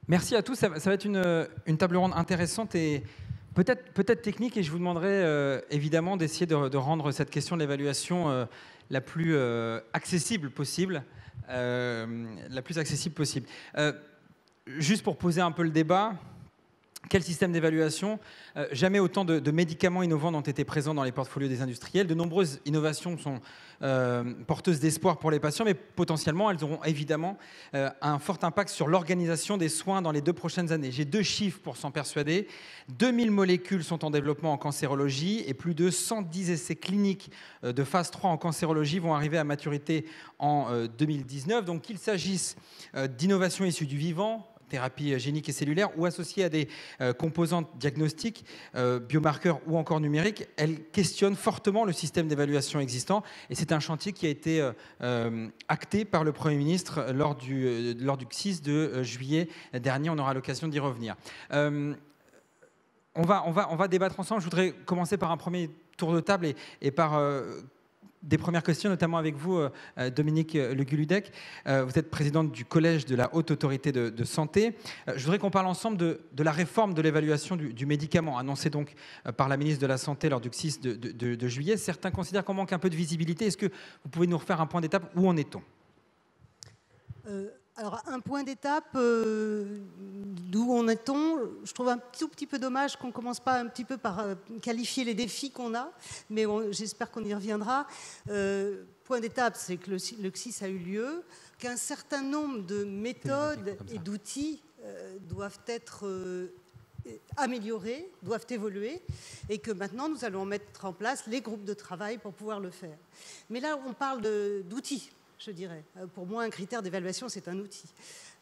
Merci à tous. Ça va être une table ronde intéressante et peut-être technique. Et je vous demanderai évidemment d'essayer de rendre cette question de l'évaluation la plus accessible possible. Juste pour poser un peu le débat. Quel système d'évaluation? Jamais autant de médicaments innovants n'ont été présents dans les portfolios des industriels. De nombreuses innovations sont porteuses d'espoir pour les patients, mais potentiellement, elles auront évidemment un fort impact sur l'organisation des soins dans les 2 prochaines années. J'ai 2 chiffres pour s'en persuader. 2000 molécules sont en développement en cancérologie et plus de 110 essais cliniques de phase 3 en cancérologie vont arriver à maturité en 2019. Donc qu'il s'agisse d'innovations issues du vivant, thérapie génique et cellulaire, ou associée à des composantes diagnostiques, biomarqueurs ou encore numériques, elle questionne fortement le système d'évaluation existant. Et c'est un chantier qui a été acté par le Premier ministre lors du CSIS de juillet dernier. On aura l'occasion d'y revenir. On va débattre ensemble. Je voudrais commencer par un premier tour de table et par des premières questions, notamment avec vous, Dominique Le Guludec. Vous êtes présidente du Collège de la Haute Autorité de Santé. Je voudrais qu'on parle ensemble de la réforme de l'évaluation du médicament, annoncée donc par la ministre de la Santé lors du CSIS de juillet. Certains considèrent qu'on manque un peu de visibilité. Est-ce que vous pouvez nous refaire un point d'étape? Où en est-on? Alors, un point d'étape, d'où en est-on? Je trouve un tout petit peu dommage qu'on ne commence pas un petit peu par qualifier les défis qu'on a, mais j'espère qu'on y reviendra. Point d'étape, c'est que le CSIS a eu lieu, qu'un certain nombre de méthodes et d'outils doivent être améliorés, doivent évoluer, et que maintenant nous allons mettre en place les groupes de travail pour pouvoir le faire. Mais là, on parle d'outils. Je dirais. Pour moi, un critère d'évaluation, c'est un outil.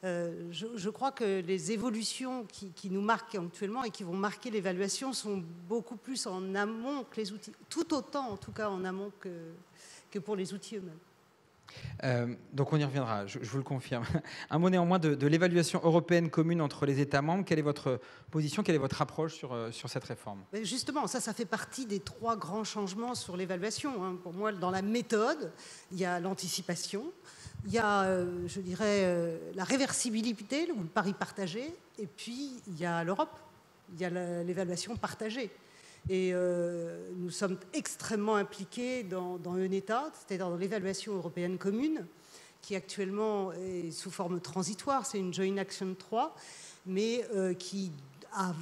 Je crois que les évolutions qui nous marquent actuellement et qui vont marquer l'évaluation sont beaucoup plus en amont que les outils, tout autant en tout cas en amont que pour les outils eux-mêmes. Donc on y reviendra, je vous le confirme. Un mot néanmoins de l'évaluation européenne commune entre les États membres. Quelle est votre position, quelle est votre approche sur cette réforme? Justement, ça fait partie des 3 grands changements sur l'évaluation. Pour moi, dans la méthode, il y a l'anticipation, il y a, je dirais, la réversibilité, ou le pari partagé, et puis il y a l'Europe, il y a l'évaluation partagée. Et nous sommes extrêmement impliqués dans EUNETA, c'est-à-dire dans l'évaluation européenne commune, qui actuellement est sous forme transitoire, c'est une Joint Action 3, mais qui a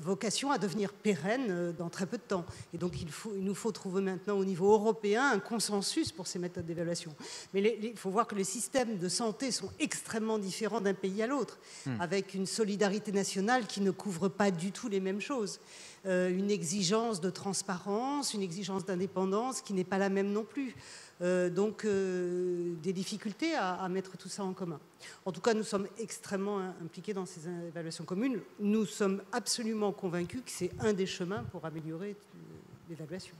vocation à devenir pérenne dans très peu de temps. Et donc il nous faut trouver maintenant au niveau européen un consensus pour ces méthodes d'évaluation. Mais il faut voir que les systèmes de santé sont extrêmement différents d'un pays à l'autre, avec une solidarité nationale qui ne couvre pas du tout les mêmes choses. Une exigence de transparence, une exigence d'indépendance qui n'est pas la même non plus. Donc des difficultés à mettre tout ça en commun. En tout cas, nous sommes extrêmement impliqués dans ces évaluations communes. Nous sommes absolument convaincus que c'est un des chemins pour améliorer l'évaluation.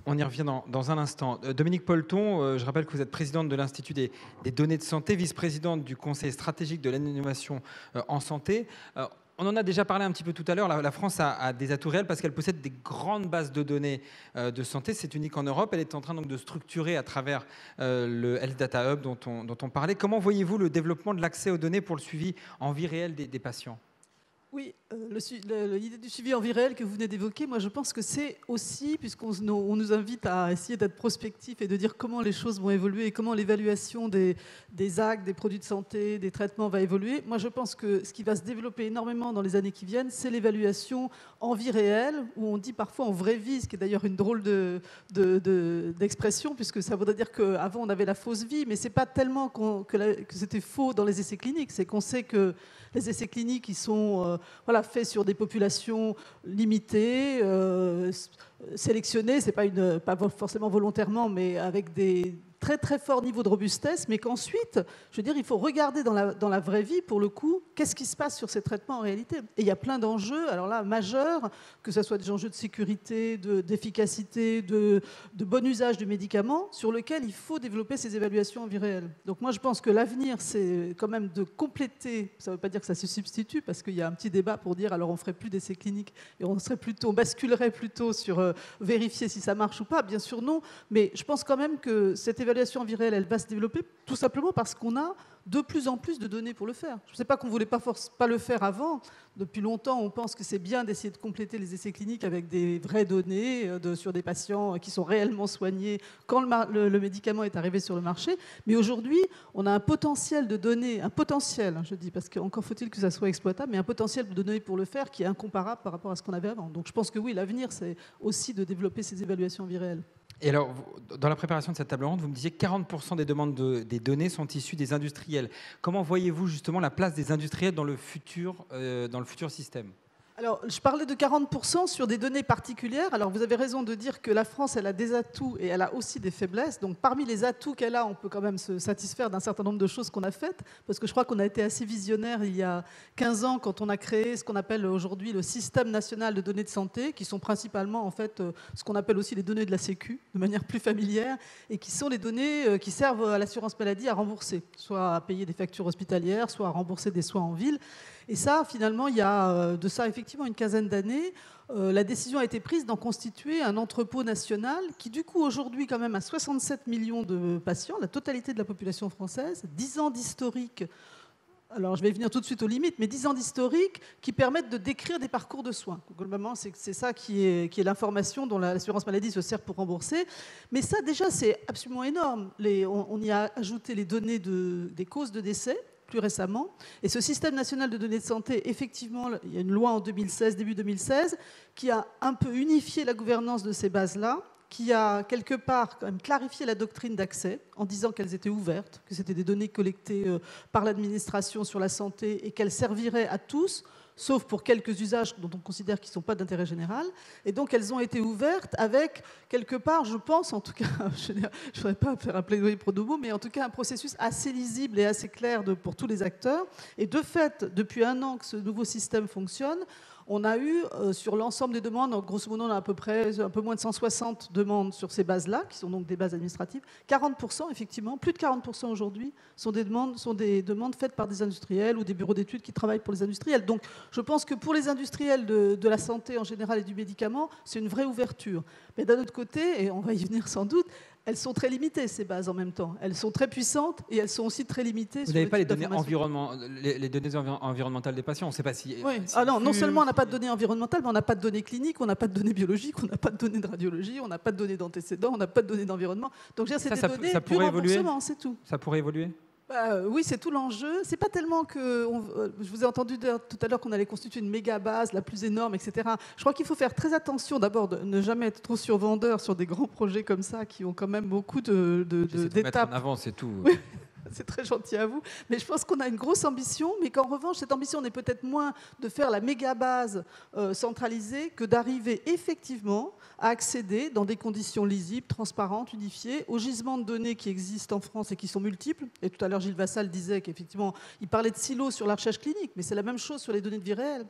On y revient dans un instant. Dominique Polton, je rappelle que vous êtes présidente de l'Institut des données de santé, vice-présidente du Conseil stratégique de l'innovation en santé. On en a déjà parlé un petit peu tout à l'heure. La France a des atouts réels parce qu'elle possède des grandes bases de données de santé. C'est unique en Europe. Elle est en train donc de structurer à travers le Health Data Hub dont on parlait. Comment voyez-vous le développement de l'accès aux données pour le suivi en vie réelle des patients? Oui, l'idée du suivi en vie réelle que vous venez d'évoquer, moi je pense que c'est aussi, puisqu'on nous invite à essayer d'être prospectif et de dire comment les choses vont évoluer et comment l'évaluation des actes, des produits de santé, des traitements va évoluer. Moi je pense que ce qui va se développer énormément dans les années qui viennent, c'est l'évaluation en vie réelle, où on dit parfois en vraie vie, ce qui est d'ailleurs une drôle d'expression, puisque ça voudrait dire qu'avant on avait la fausse vie, mais c'est pas tellement que c'était faux dans les essais cliniques, c'est qu'on sait que les essais cliniques, ils sont faits sur des populations limitées, sélectionnées, c'est pas forcément volontairement, mais avec des très très fort niveau de robustesse, mais qu'ensuite, je veux dire, il faut regarder dans la vraie vie, pour le coup, qu'est-ce qui se passe sur ces traitements en réalité. Et il y a plein d'enjeux, alors là, majeurs, que ce soit des enjeux de sécurité, d'efficacité, de bon usage du médicament, sur lesquels il faut développer ces évaluations en vie réelle. Donc moi, je pense que l'avenir, c'est quand même de compléter, ça ne veut pas dire que ça se substitue, parce qu'il y a un petit débat pour dire, alors on ne ferait plus d'essais cliniques, et on basculerait plutôt sur vérifier si ça marche ou pas, bien sûr non, mais je pense quand même que cette évaluation l'évaluation en vie réelle, elle va se développer tout simplement parce qu'on a de plus en plus de données pour le faire. Je ne sais pas qu'on ne voulait pas le faire avant. Depuis longtemps, on pense que c'est bien d'essayer de compléter les essais cliniques avec des vraies données sur des patients qui sont réellement soignés quand le médicament est arrivé sur le marché. Mais aujourd'hui, on a un potentiel de données, un potentiel, je dis, parce qu'encore faut-il que ça soit exploitable, mais un potentiel de données pour le faire qui est incomparable par rapport à ce qu'on avait avant. Donc je pense que oui, l'avenir, c'est aussi de développer ces évaluations en vie réelle. Et alors, dans la préparation de cette table ronde, vous me disiez que 40% des demandes des données sont issues des industriels. Comment voyez-vous justement la place des industriels dans le futur système ? Alors, je parlais de 40% sur des données particulières. Alors, vous avez raison de dire que la France, elle a des atouts et elle a aussi des faiblesses. Donc, parmi les atouts qu'elle a, on peut quand même se satisfaire d'un certain nombre de choses qu'on a faites, parce que je crois qu'on a été assez visionnaire il y a 15 ans quand on a créé ce qu'on appelle aujourd'hui le Système national de données de santé, qui sont principalement, en fait, ce qu'on appelle aussi les données de la Sécu, de manière plus familière, et qui sont les données qui servent à l'assurance maladie à rembourser, soit à payer des factures hospitalières, soit à rembourser des soins en ville. Et ça, finalement, il y a de ça effectivement une quinzaine d'années, la décision a été prise d'en constituer un entrepôt national qui, du coup, aujourd'hui, quand même, a 67 millions de patients, la totalité de la population française, 10 ans d'historique. Alors, je vais venir tout de suite aux limites, mais 10 ans d'historique qui permettent de décrire des parcours de soins. Globalement, c'est ça qui est l'information dont l'assurance maladie se sert pour rembourser. Mais ça, déjà, c'est absolument énorme. On y a ajouté les données des causes de décès, plus récemment. Et ce système national de données de santé, effectivement, il y a une loi en 2016, début 2016, qui a un peu unifié la gouvernance de ces bases-là, qui a quelque part quand même clarifié la doctrine d'accès en disant qu'elles étaient ouvertes, que c'était des données collectées par l'administration sur la santé et qu'elles serviraient à tous, sauf pour quelques usages dont on considère qu'ils ne sont pas d'intérêt général. Et donc, elles ont été ouvertes avec, quelque part, je pense, en tout cas, je ne voudrais pas faire un plaidoyer pro domo, mais en tout cas, un processus assez lisible et assez clair pour tous les acteurs. Et de fait, depuis 1 an que ce nouveau système fonctionne, on a eu, sur l'ensemble des demandes, grosso modo, on a à peu près un peu moins de 160 demandes sur ces bases-là, qui sont donc des bases administratives. 40%, effectivement, plus de 40% aujourd'hui, sont des demandes faites par des industriels ou des bureaux d'études qui travaillent pour les industriels. Donc, je pense que pour les industriels de la santé en général et du médicament, c'est une vraie ouverture. Mais d'un autre côté, et on va y venir sans doute, elles sont très limitées, ces bases, en même temps. Elles sont très puissantes et elles sont aussi très limitées. Vous n'avez pas les données environnementales des patients. On ne sait pas si... Oui. Non seulement on n'a pas de données environnementales, mais on n'a pas de données cliniques, on n'a pas de données biologiques, on n'a pas de données de radiologie, on n'a pas de données d'antécédents, on n'a pas de données d'environnement. Donc, c'est des données pur remboursement, c'est tout. Ça pourrait évoluer ? Oui, c'est tout l'enjeu. C'est pas tellement que... je vous ai entendu dire tout à l'heure qu'on allait constituer une méga base, la plus énorme, etc. Je crois qu'il faut faire très attention, d'abord, de ne jamais être trop survendeur sur des grands projets comme ça, qui ont quand même beaucoup d'étapes. Mettre en avant, c'est tout. Oui. C'est très gentil à vous. Mais je pense qu'on a une grosse ambition, mais qu'en revanche, cette ambition n'est peut-être moins de faire la méga base centralisée que d'arriver effectivement à accéder dans des conditions lisibles, transparentes, unifiées, aux gisements de données qui existent en France et qui sont multiples. Et tout à l'heure, Gilles Vassal disait qu'effectivement, il parlait de silos sur la recherche clinique, mais c'est la même chose sur les données de vie réelle.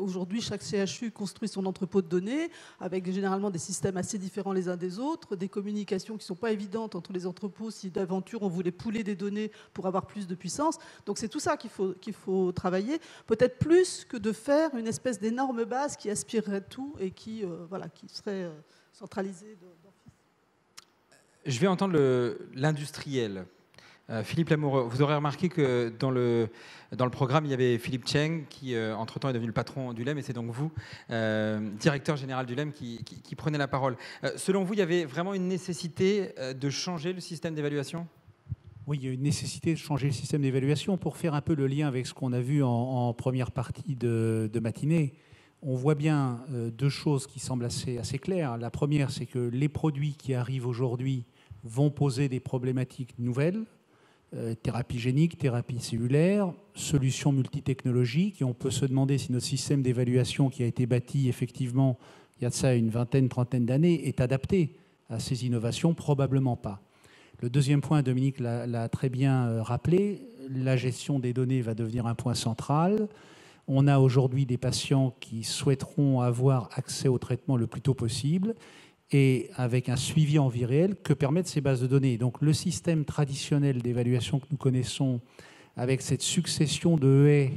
Aujourd'hui, chaque CHU construit son entrepôt de données, avec généralement des systèmes assez différents les uns des autres, des communications qui ne sont pas évidentes entre les entrepôts si d'aventure on voulait pouler des données pour avoir plus de puissance. Donc c'est tout ça qu'il faut travailler, peut-être plus que de faire une espèce d'énorme base qui aspirerait tout et qui serait centralisée. Je vais entendre l'industriel. Philippe Lamoureux, vous aurez remarqué que dans le programme, il y avait Philippe Cheng, qui entre-temps est devenu le patron du LEM, et c'est donc vous, directeur général du LEM, qui prenez la parole. Selon vous, il y avait vraiment une nécessité de changer le système d'évaluation ? Oui, il y a une nécessité de changer le système d'évaluation. Pour faire un peu le lien avec ce qu'on a vu en première partie de matinée, on voit bien 2 choses qui semblent assez claires. La première, c'est que les produits qui arrivent aujourd'hui vont poser des problématiques nouvelles, thérapie génique, thérapie cellulaire, solutions multitechnologiques, et on peut se demander si notre système d'évaluation qui a été bâti effectivement il y a de ça une vingtaine, trentaine d'années est adapté à ces innovations. Probablement pas. Le deuxième point, Dominique l'a très bien rappelé, la gestion des données va devenir un point central. On a aujourd'hui des patients qui souhaiteront avoir accès au traitement le plus tôt possible et avec un suivi en vie réelle que permettent ces bases de données. Donc le système traditionnel d'évaluation que nous connaissons avec cette succession de haies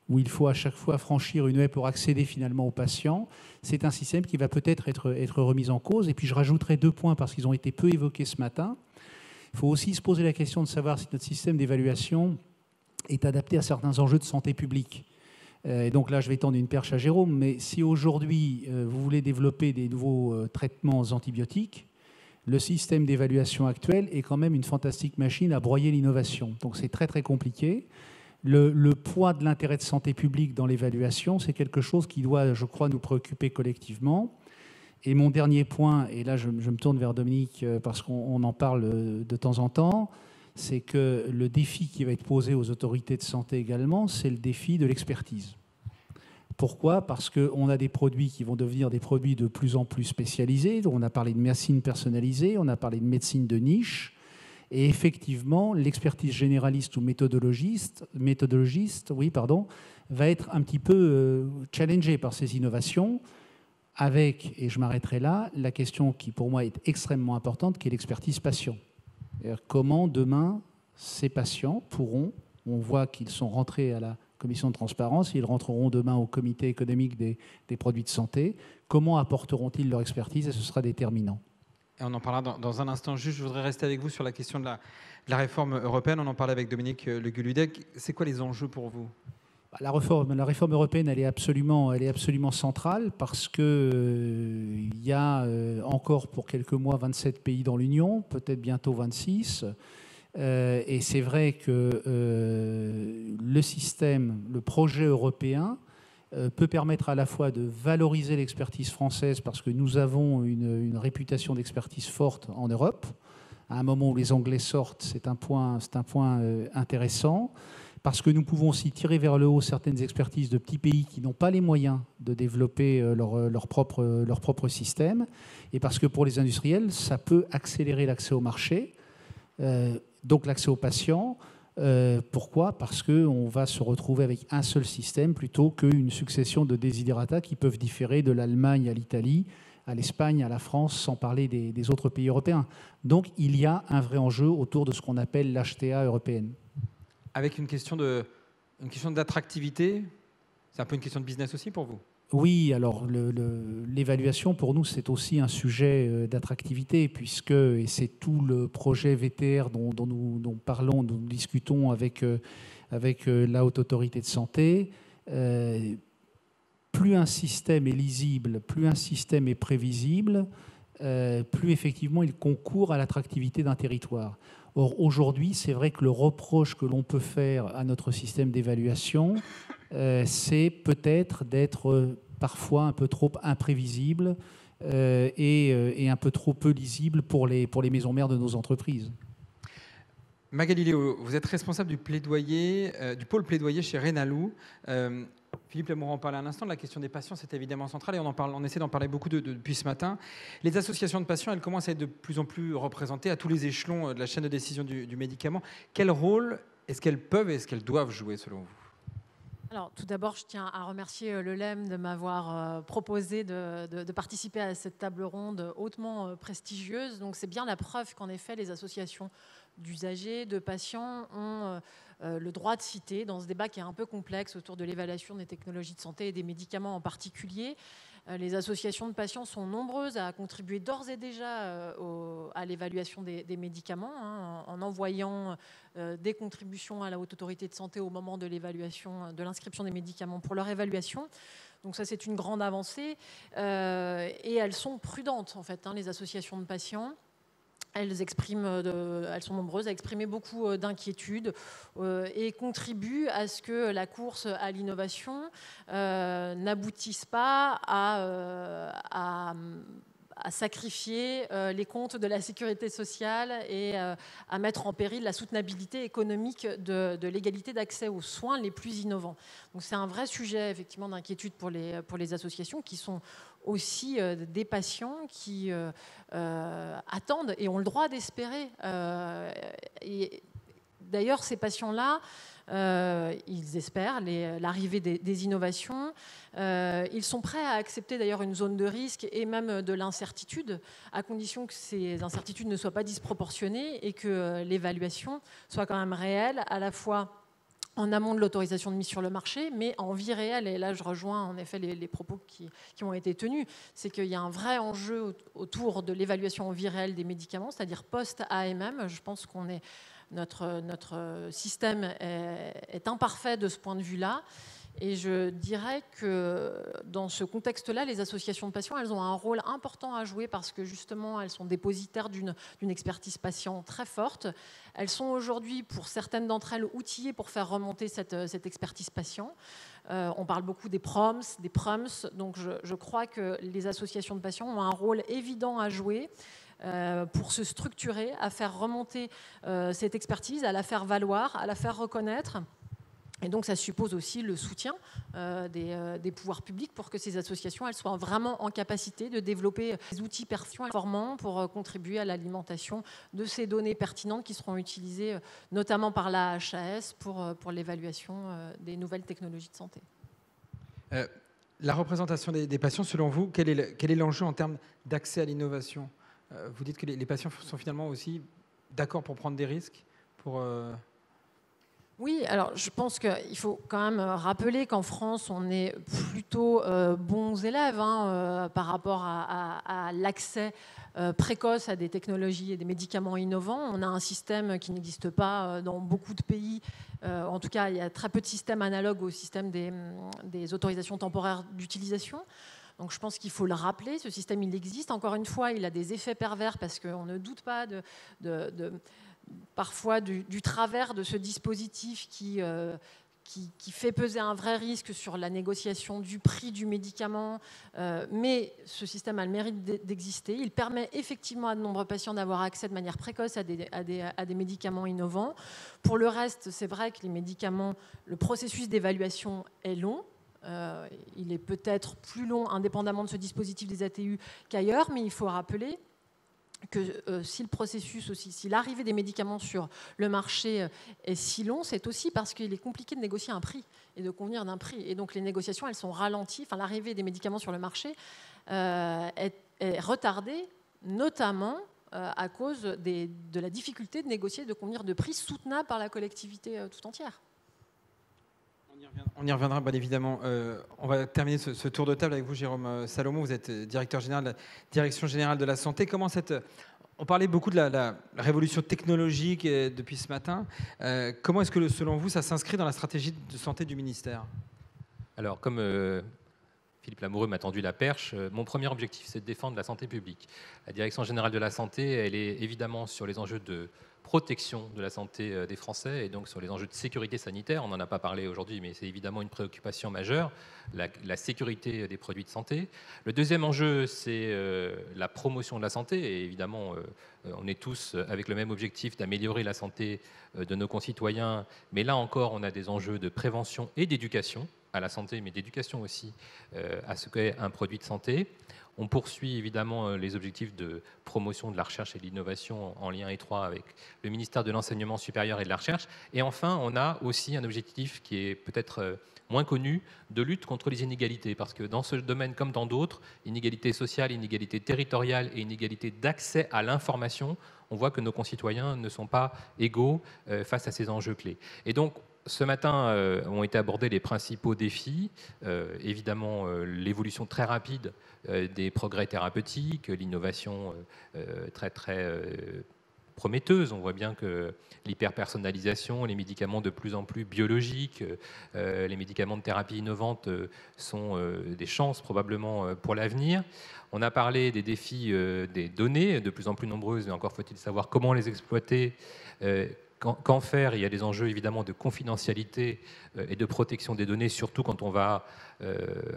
où il faut à chaque fois franchir une haie pour accéder finalement aux patients, c'est un système qui va peut-être être remis en cause. Et puis je rajouterai 2 points parce qu'ils ont été peu évoqués ce matin. Il faut aussi se poser la question de savoir si notre système d'évaluation est adapté à certains enjeux de santé publique. Et donc là, je vais tendre une perche à Jérôme, mais si aujourd'hui, vous voulez développer des nouveaux traitements antibiotiques, le système d'évaluation actuel est quand même une fantastique machine à broyer l'innovation. Donc c'est très très compliqué. Le poids de l'intérêt de santé publique dans l'évaluation, c'est quelque chose qui doit, je crois, nous préoccuper collectivement. Et mon dernier point, et là je me tourne vers Dominique parce qu'on en parle de temps en temps, c'est que le défi qui va être posé aux autorités de santé également, c'est le défi de l'expertise. Pourquoi ? Parce qu'on a des produits qui vont devenir des produits de plus en plus spécialisés. On a parlé de médecine personnalisée, on a parlé de médecine de niche. Et effectivement, l'expertise généraliste ou méthodologiste, va être un petit peu challengée par ces innovations, avec, et je m'arrêterai là, la question qui pour moi est extrêmement importante, qui est l'expertise patient. Comment demain ces patients pourront, on voit qu'ils sont rentrés à la commission de transparence, ils rentreront demain au comité économique des produits de santé, comment apporteront-ils leur expertise et ce sera déterminant. Et on en parlera dans un instant. Juste, je voudrais rester avec vous sur la question de la réforme européenne. On en parlait avec Dominique Le Guludec. C'est quoi les enjeux pour vous ? La réforme européenne, elle est absolument centrale parce qu'il y a encore pour quelques mois 27 pays dans l'Union, peut-être bientôt 26. Et c'est vrai que le système, le projet européen peut permettre à la fois de valoriser l'expertise française parce que nous avons une réputation d'expertise forte en Europe. À un moment où les Anglais sortent, c'est un point intéressant. Parce que nous pouvons aussi tirer vers le haut certaines expertises de petits pays qui n'ont pas les moyens de développer leur propre système, et parce que pour les industriels, ça peut accélérer l'accès au marché, donc l'accès aux patients. Pourquoi ? Parce qu'on va se retrouver avec un seul système plutôt qu'une succession de desiderata qui peuvent différer de l'Allemagne à l'Italie, à l'Espagne, à la France, sans parler des autres pays européens. Donc il y a un vrai enjeu autour de ce qu'on appelle l'HTA européenne. Avec une question d'attractivité, c'est un peu une question de business aussi pour vous ? Oui, alors l'évaluation pour nous c'est aussi un sujet d'attractivité puisque, et c'est tout le projet VTR dont nous parlons, dont nous discutons avec la Haute Autorité de Santé, plus un système est lisible, plus un système est prévisible, plus effectivement il concourt à l'attractivité d'un territoire. Or, aujourd'hui, c'est vrai que le reproche que l'on peut faire à notre système d'évaluation, c'est peut-être d'être parfois un peu trop imprévisible et un peu trop peu lisible pour les maisons mères de nos entreprises. Magali Léo, vous êtes responsable du pôle plaidoyer chez Renalou. Philippe Lamour en parlait un instant, la question des patients, c'est évidemment central et on essaie d'en parler beaucoup depuis ce matin. Les associations de patients, elles commencent à être de plus en plus représentées à tous les échelons de la chaîne de décision du médicament. Quel rôle est-ce qu'elles peuvent et est-ce qu'elles doivent jouer selon vous ? Alors, tout d'abord, je tiens à remercier le LEM de m'avoir proposé de participer à cette table ronde hautement prestigieuse. Donc, c'est bien la preuve qu'en effet, les associations d'usagers, de patients ont le droit de citer dans ce débat qui est un peu complexe autour de l'évaluation des technologies de santé et des médicaments en particulier. Les associations de patients sont nombreuses à contribuer d'ores et déjà à l'évaluation des médicaments, en envoyant des contributions à la Haute Autorité de Santé au moment de l'évaluation, de l'inscription des médicaments pour leur évaluation. Donc ça, c'est une grande avancée. Et elles sont prudentes, en fait, les associations de patients. Elles sont nombreuses à exprimer beaucoup d'inquiétudes et contribuent à ce que la course à l'innovation n'aboutisse pas à sacrifier les comptes de la sécurité sociale et à mettre en péril la soutenabilité économique de l'égalité d'accès aux soins les plus innovants. Donc c'est un vrai sujet effectivement d'inquiétude pour les associations qui sont aussi des patients qui attendent et ont le droit d'espérer. Et d'ailleurs, ces patients-là, ils espèrent l'arrivée des innovations. Ils sont prêts à accepter d'ailleurs une zone de risque et même de l'incertitude, à condition que ces incertitudes ne soient pas disproportionnées et que l'évaluation soit quand même réelle, à la fois en amont de l'autorisation de mise sur le marché, mais en vie réelle, et là je rejoins en effet les propos qui ont été tenus, c'est qu'il y a un vrai enjeu autour de l'évaluation en vie réelle des médicaments, c'est-à-dire post-AMM. Je pense qu'on est, notre système est imparfait de ce point de vue-là. Et je dirais que dans ce contexte-là, les associations de patients, elles ont un rôle important à jouer parce que justement, elles sont dépositaires d'une expertise patient très forte. Elles sont aujourd'hui, pour certaines d'entre elles, outillées pour faire remonter cette expertise patient. On parle beaucoup des PROMS, des PRUMS, donc je crois que les associations de patients ont un rôle évident à jouer pour se structurer, à faire remonter cette expertise, à la faire valoir, à la faire reconnaître. Et donc, ça suppose aussi le soutien des pouvoirs publics pour que ces associations elles soient vraiment en capacité de développer des outils performants pour contribuer à l'alimentation de ces données pertinentes qui seront utilisées notamment par la HAS pour l'évaluation des nouvelles technologies de santé. La représentation des patients, selon vous, quel est l'enjeu en termes d'accès à l'innovation ? Vous dites que les patients sont finalement aussi d'accord pour prendre des risques pour Oui, alors je pense qu'il faut quand même rappeler qu'en France, on est plutôt bons élèves par rapport à l'accès précoce à des technologies et des médicaments innovants. On a un système qui n'existe pas dans beaucoup de pays. En tout cas, il y a très peu de systèmes analogues au système des autorisations temporaires d'utilisation. Donc je pense qu'il faut le rappeler, ce système il existe. Encore une fois, il a des effets pervers parce qu'on ne doute pas parfois du travers de ce dispositif qui fait peser un vrai risque sur la négociation du prix du médicament. Mais ce système a le mérite d'exister. Il permet effectivement à de nombreux patients d'avoir accès de manière précoce à des médicaments innovants. Pour le reste, c'est vrai que les médicaments, le processus d'évaluation est long. Il est peut-être plus long indépendamment de ce dispositif des ATU qu'ailleurs, mais il faut rappeler que si le processus aussi, si l'arrivée des médicaments sur le marché est si long, c'est aussi parce qu'il est compliqué de négocier un prix et de convenir d'un prix. Et donc les négociations, elles sont ralenties. Enfin, l'arrivée des médicaments sur le marché est retardée, notamment à cause de la difficulté de négocier, de convenir de prix soutenables par la collectivité tout entière. On y reviendra, bien évidemment. On va terminer ce tour de table avec vous, Jérôme Salomon. Vous êtes directeur général de la Direction générale de la santé. On parlait beaucoup de la révolution technologique depuis ce matin. Comment est-ce que, selon vous, ça s'inscrit dans la stratégie de santé du ministère ? Alors, comme Philippe Lamoureux m'a tendu la perche, mon premier objectif, c'est de défendre la santé publique. La Direction générale de la santé, elle est évidemment sur les enjeux de protection de la santé des Français et donc sur les enjeux de sécurité sanitaire. On n'en a pas parlé aujourd'hui, mais c'est évidemment une préoccupation majeure, la sécurité des produits de santé. Le deuxième enjeu, c'est la promotion de la santé. Et évidemment, on est tous avec le même objectif d'améliorer la santé de nos concitoyens. Mais là encore, on a des enjeux de prévention et d'éducation à la santé, mais d'éducation aussi à ce qu'est un produit de santé. On poursuit évidemment les objectifs de promotion de la recherche et de l'innovation en lien étroit avec le ministère de l'Enseignement supérieur et de la Recherche. Et enfin, on a aussi un objectif qui est peut-être moins connu, de lutte contre les inégalités. Parce que dans ce domaine comme dans d'autres, inégalités sociales, inégalités territoriales et inégalités d'accès à l'information, on voit que nos concitoyens ne sont pas égaux face à ces enjeux clés. Et donc, ce matin ont été abordés les principaux défis. Évidemment, l'évolution très rapide des progrès thérapeutiques, l'innovation très prometteuse. On voit bien que l'hyperpersonnalisation, les médicaments de plus en plus biologiques, les médicaments de thérapie innovante sont des chances probablement pour l'avenir. On a parlé des défis des données, de plus en plus nombreuses, mais encore faut-il savoir comment les exploiter. Qu'en faire ? Il y a des enjeux évidemment de confidentialité et de protection des données, surtout quand on va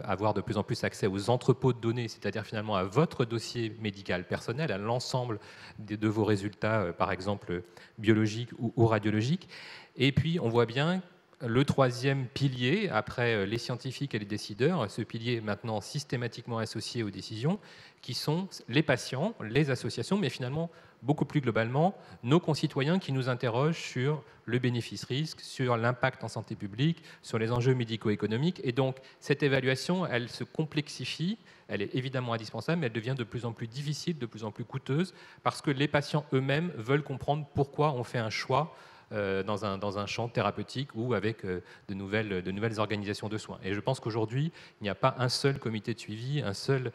avoir de plus en plus accès aux entrepôts de données, c'est-à-dire finalement à votre dossier médical personnel, à l'ensemble de vos résultats, par exemple biologiques ou radiologiques. Et puis on voit bien le troisième pilier, après les scientifiques et les décideurs, ce pilier maintenant systématiquement associé aux décisions, qui sont les patients, les associations, mais finalement beaucoup plus globalement, nos concitoyens qui nous interrogent sur le bénéfice-risque, sur l'impact en santé publique, sur les enjeux médico-économiques. Et donc, cette évaluation, elle se complexifie, elle est évidemment indispensable, mais elle devient de plus en plus difficile, de plus en plus coûteuse, parce que les patients eux-mêmes veulent comprendre pourquoi on fait un choix dans un champ thérapeutique ou avec de nouvelles organisations de soins. Et je pense qu'aujourd'hui, il n'y a pas un seul comité de suivi, un seul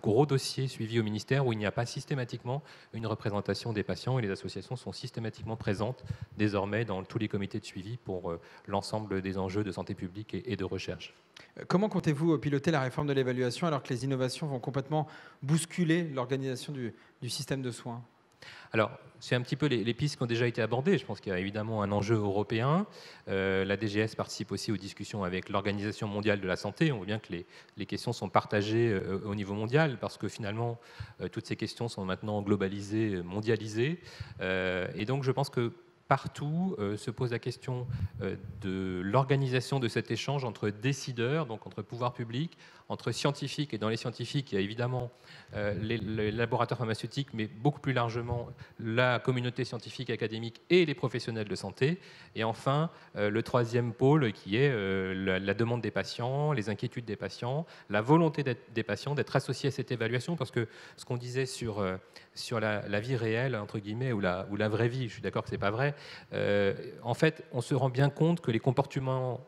gros dossier suivi au ministère où il n'y a pas systématiquement une représentation des patients, et les associations sont systématiquement présentes désormais dans tous les comités de suivi pour l'ensemble des enjeux de santé publique et de recherche. Comment comptez-vous piloter la réforme de l'évaluation alors que les innovations vont complètement bousculer l'organisation du système de soins ? Alors, c'est un petit peu les pistes qui ont déjà été abordées. Je pense qu'il y a évidemment un enjeu européen. La DGS participe aussi aux discussions avec l'Organisation mondiale de la santé. On voit bien que les questions sont partagées au niveau mondial parce que finalement, toutes ces questions sont maintenant globalisées, mondialisées. Et donc, je pense que partout se pose la question de l'organisation de cet échange entre décideurs, donc entre pouvoirs publics, entre scientifiques, et dans les scientifiques, il y a évidemment les laboratoires pharmaceutiques, mais beaucoup plus largement la communauté scientifique, académique et les professionnels de santé. Et enfin, le troisième pôle qui est la demande des patients, les inquiétudes des patients, la volonté des patients d'être associés à cette évaluation, parce que ce qu'on disait sur la vie réelle, entre guillemets, ou la vraie vie, je suis d'accord que ce n'est pas vrai, en fait, on se rend bien compte que les comportements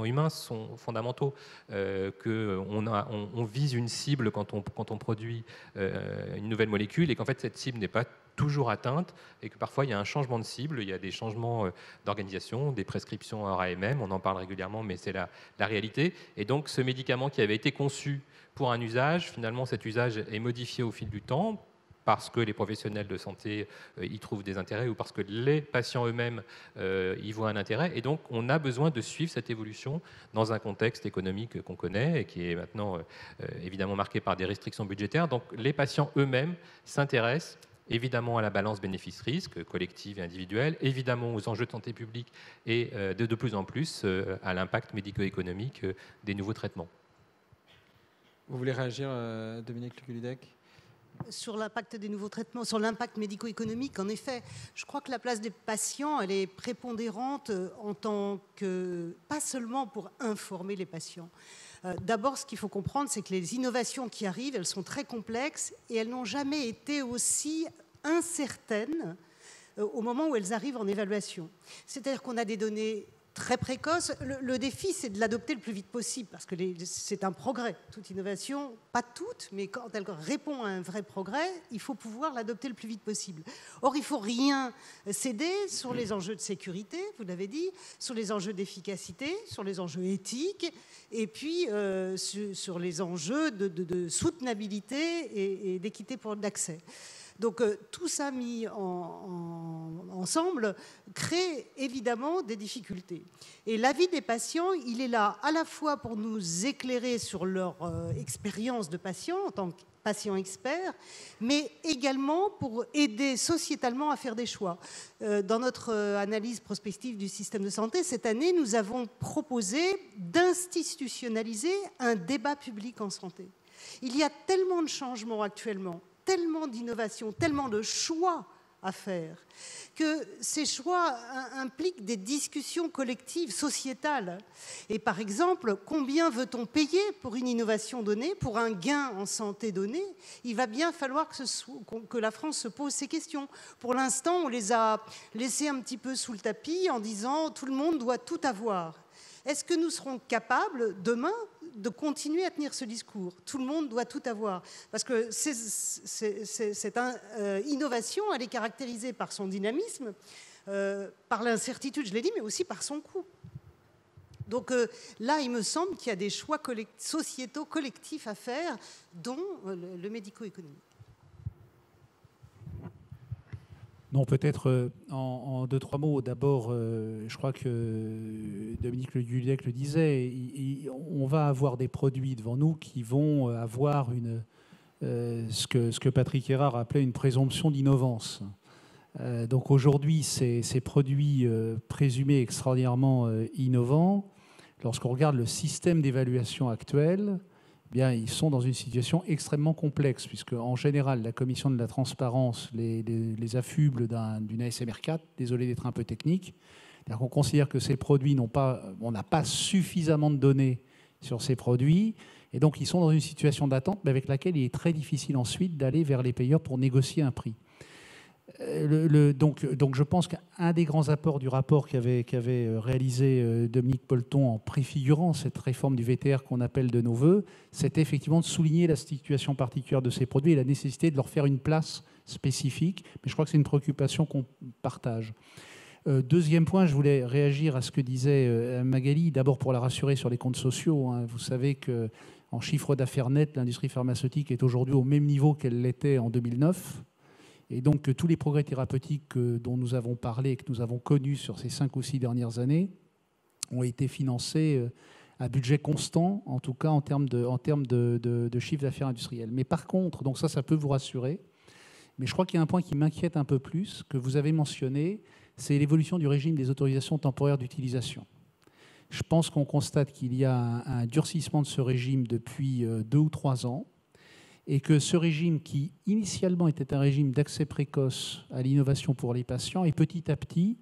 humains sont fondamentaux, qu'on vise une cible quand on produit une nouvelle molécule, et qu'en fait cette cible n'est pas toujours atteinte, et que parfois il y a un changement de cible, il y a des changements d'organisation, des prescriptions hors AMM, on en parle régulièrement, mais c'est la réalité. Et donc ce médicament qui avait été conçu pour un usage, finalement cet usage est modifié au fil du temps, parce que les professionnels de santé y trouvent des intérêts, ou parce que les patients eux-mêmes y voient un intérêt. Et donc, on a besoin de suivre cette évolution dans un contexte économique qu'on connaît et qui est maintenant évidemment marqué par des restrictions budgétaires. Donc, les patients eux-mêmes s'intéressent évidemment à la balance bénéfice-risque, collective et individuelle, évidemment aux enjeux de santé publique et de plus en plus à l'impact médico-économique des nouveaux traitements. Vous voulez réagir, Dominique Le Guiludec ? Sur l'impact des nouveaux traitements, sur l'impact médico-économique, en effet, je crois que la place des patients, elle est prépondérante en tant que, pas seulement pour informer les patients. D'abord, ce qu'il faut comprendre, c'est que les innovations qui arrivent, elles sont très complexes et elles n'ont jamais été aussi incertaines au moment où elles arrivent en évaluation. C'est-à-dire qu'on a des données très précoce. Le défi, c'est de l'adopter le plus vite possible, parce que c'est un progrès. Toute innovation, pas toute, mais quand elle répond à un vrai progrès, il faut pouvoir l'adopter le plus vite possible. Or, il ne faut rien céder sur les enjeux de sécurité, vous l'avez dit, sur les enjeux d'efficacité, sur les enjeux éthiques, et puis sur les enjeux de soutenabilité et d'équité pour l'accès. Donc tout ça mis ensemble crée évidemment des difficultés. Et l'avis des patients, il est là à la fois pour nous éclairer sur leur expérience de patient en tant que patient expert, mais également pour aider sociétalement à faire des choix. Dans notre analyse prospective du système de santé, cette année, nous avons proposé d'institutionnaliser un débat public en santé. Il y a tellement de changements actuellement, tellement d'innovations, tellement de choix à faire, que ces choix impliquent des discussions collectives, sociétales. Et par exemple, combien veut-on payer pour une innovation donnée, pour un gain en santé donné? Il va bien falloir que la France se pose ces questions. Pour l'instant, on les a laissées un petit peu sous le tapis en disant « tout le monde doit tout avoir ». Est-ce que nous serons capables, demain, de continuer à tenir ce discours? Tout le monde doit tout avoir. Parce que cette innovation, elle est caractérisée par son dynamisme, par l'incertitude, je l'ai dit, mais aussi par son coût. Donc là, il me semble qu'il y a des choix sociétaux collectifs à faire, dont le médico-économique. Non, peut-être en deux, trois mots. D'abord, je crois que Dominique Le Guiludec le disait, on va avoir des produits devant nous qui vont avoir ce que Patrick Erard appelait une présomption d'innovance. Donc aujourd'hui, ces produits présumés extraordinairement innovants, lorsqu'on regarde le système d'évaluation actuel, bien, ils sont dans une situation extrêmement complexe, puisque en général, la Commission de la transparence les affuble d'une ASMR 4, désolé d'être un peu technique. On considère que ces produits on n'a pas suffisamment de données sur ces produits, et donc ils sont dans une situation d'attente avec laquelle il est très difficile ensuite d'aller vers les payeurs pour négocier un prix. Donc je pense qu'un des grands apports du rapport qu'avait réalisé Dominique Polton en préfigurant cette réforme du VTR qu'on appelle de nos voeux, c'était effectivement de souligner la situation particulière de ces produits et la nécessité de leur faire une place spécifique. Mais je crois que c'est une préoccupation qu'on partage. Deuxième point, je voulais réagir à ce que disait Magali, d'abord pour la rassurer sur les comptes sociaux. Hein. Vous savez qu'en chiffre d'affaires net, l'industrie pharmaceutique est aujourd'hui au même niveau qu'elle l'était en 2009. Et donc, tous les progrès thérapeutiques dont nous avons parlé et que nous avons connus sur ces 5 ou 6 dernières années ont été financés à budget constant, en tout cas en termes de chiffre d'affaires industriel. Mais par contre, donc ça peut vous rassurer, mais je crois qu'il y a un point qui m'inquiète un peu plus, que vous avez mentionné, c'est l'évolution du régime des autorisations temporaires d'utilisation. Je pense qu'on constate qu'il y a un durcissement de ce régime depuis 2 ou 3 ans, et que ce régime qui initialement était un régime d'accès précoce à l'innovation pour les patients est petit à petit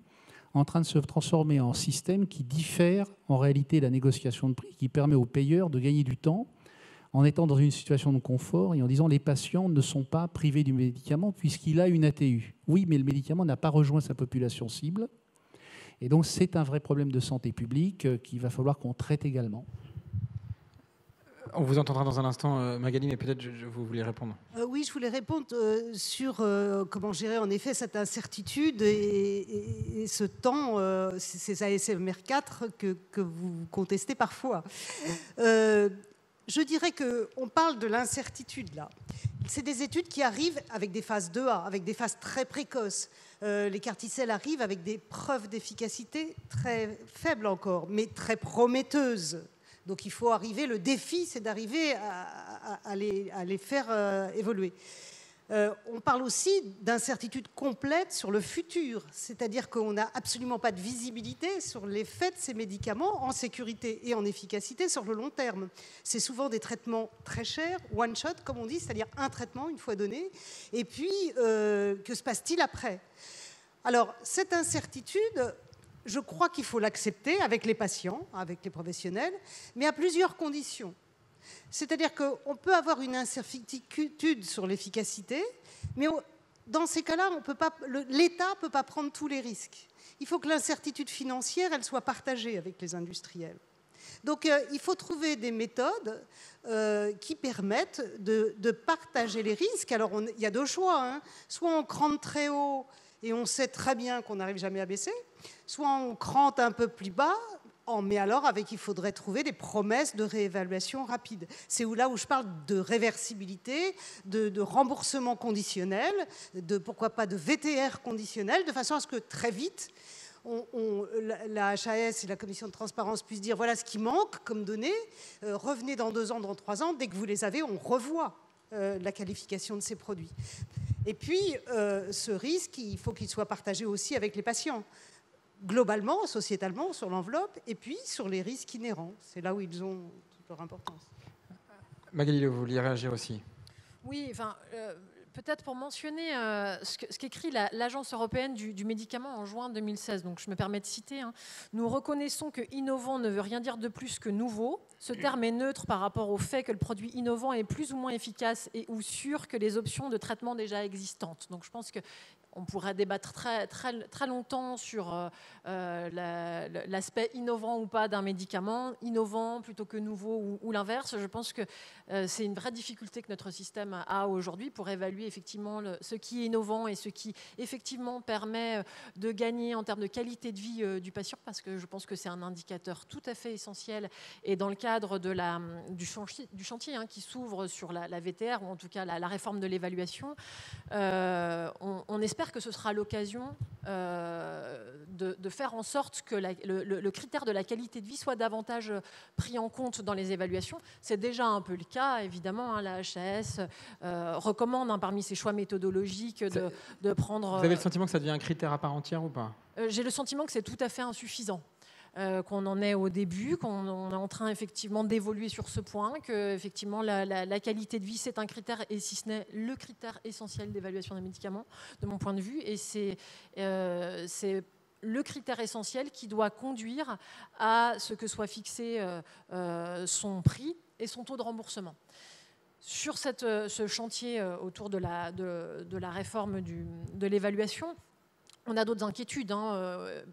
en train de se transformer en système qui diffère en réalité la négociation de prix, qui permet aux payeurs de gagner du temps en étant dans une situation de confort et en disant les patients ne sont pas privés du médicament puisqu'il a une ATU. Oui, mais le médicament n'a pas rejoint sa population cible. Et donc c'est un vrai problème de santé publique qu'il va falloir qu'on traite également. On vous entendra dans un instant, Magali, mais peut-être vous voulez répondre. Oui, je voulais répondre sur comment gérer en effet cette incertitude et ce temps, ces ASMR 4 que vous contestez parfois. Je dirais qu'on parle de l'incertitude là. C'est des études qui arrivent avec des phases 2A, avec des phases très précoces. Les CAR-T-cell arrivent avec des preuves d'efficacité très faibles encore, mais très prometteuses. Donc il faut arriver, le défi, c'est d'arriver à les faire évoluer. On parle aussi d'incertitude complète sur le futur, c'est-à-dire qu'on n'a absolument pas de visibilité sur l'effet de ces médicaments en sécurité et en efficacité sur le long terme. C'est souvent des traitements très chers, one shot comme on dit, c'est-à-dire un traitement une fois donné, et puis que se passe-t-il après ? Alors cette incertitude, je crois qu'il faut l'accepter avec les patients, avec les professionnels, mais à plusieurs conditions. C'est-à-dire qu'on peut avoir une incertitude sur l'efficacité, mais dans ces cas-là, l'État ne peut pas prendre tous les risques. Il faut que l'incertitude financière, elle soit partagée avec les industriels. Donc il faut trouver des méthodes qui permettent de partager les risques. Alors il y a 2 choix, hein. Soit on crante très haut et on sait très bien qu'on n'arrive jamais à baisser, soit on crante un peu plus bas, mais alors il faudrait trouver des promesses de réévaluation rapide. C'est là où je parle de réversibilité, de remboursement conditionnel, pourquoi pas de VTR conditionnel, de façon à ce que très vite, la HAS et la commission de transparence puissent dire voilà ce qui manque comme données, revenez dans 2 ans, dans 3 ans, dès que vous les avez, on revoit la qualification de ces produits. Et puis, ce risque, il faut qu'il soit partagé aussi avec les patients, globalement, sociétalement, sur l'enveloppe, et puis sur les risques inhérents. C'est là où ils ont toute leur importance. Magali, vous vouliez réagir aussi ? Oui, enfin... peut-être pour mentionner ce qu'écrit l'Agence européenne du médicament en juin 2016. Donc je me permets de citer. Hein. Nous reconnaissons que innovant ne veut rien dire de plus que nouveau. Ce terme est neutre par rapport au fait que le produit innovant est plus ou moins efficace et ou sûr que les options de traitement déjà existantes. Donc je pense que on pourrait débattre très longtemps sur l'aspect innovant ou pas d'un médicament, innovant plutôt que nouveau ou l'inverse. Je pense que c'est une vraie difficulté que notre système a aujourd'hui pour évaluer effectivement ce qui est innovant et ce qui effectivement permet de gagner en termes de qualité de vie du patient, parce que je pense que c'est un indicateur tout à fait essentiel. Et dans le cadre du chantier hein, qui s'ouvre sur la VTR, ou en tout cas la réforme de l'évaluation, on espère que ce sera l'occasion de faire en sorte que le critère de la qualité de vie soit davantage pris en compte dans les évaluations. C'est déjà un peu le cas, évidemment. Hein, la HAS recommande parmi ses choix méthodologiques de prendre... Vous avez le sentiment que ça devient un critère à part entière ou pas ? J'ai le sentiment que c'est tout à fait insuffisant. Qu'on en est au début, qu'on est en train effectivement d'évoluer sur ce point, que effectivement la qualité de vie c'est un critère et si ce n'est le critère essentiel d'évaluation des médicaments de mon point de vue, et c'est le critère essentiel qui doit conduire à ce que soit fixé son prix et son taux de remboursement. Sur ce chantier autour de la réforme de l'évaluation, on a d'autres inquiétudes,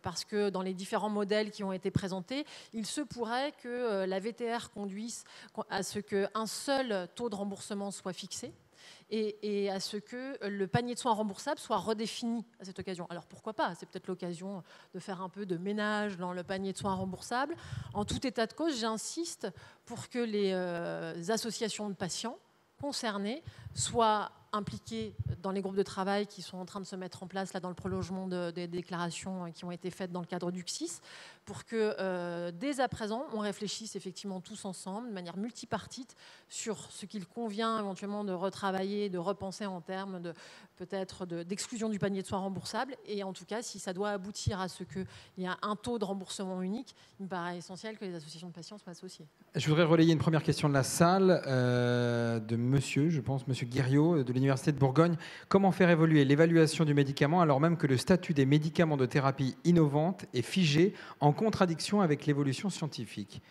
parce que dans les différents modèles qui ont été présentés, il se pourrait que la VTR conduise à ce qu'un seul taux de remboursement soit fixé et à ce que le panier de soins remboursable soit redéfini à cette occasion. Alors pourquoi pas? C'est peut-être l'occasion de faire un peu de ménage dans le panier de soins remboursable. En tout état de cause, j'insiste pour que les associations de patients concernés soient impliqués dans les groupes de travail qui sont en train de se mettre en place là, dans le prolongement des déclarations qui ont été faites dans le cadre du CSIS, pour que dès à présent, on réfléchisse effectivement tous ensemble, de manière multipartite, sur ce qu'il convient éventuellement de retravailler, de repenser en termes peut-être d'exclusion du panier de soins remboursable. Et en tout cas, si ça doit aboutir à ce qu'il y ait un taux de remboursement unique, il me paraît essentiel que les associations de patients soient associées. Je voudrais relayer une première question de la salle, de monsieur, je pense, monsieur Guiriot, de l'Université de Bourgogne. Comment faire évoluer l'évaluation du médicament alors même que le statut des médicaments de thérapie innovante est figé en contradiction avec l'évolution scientifique?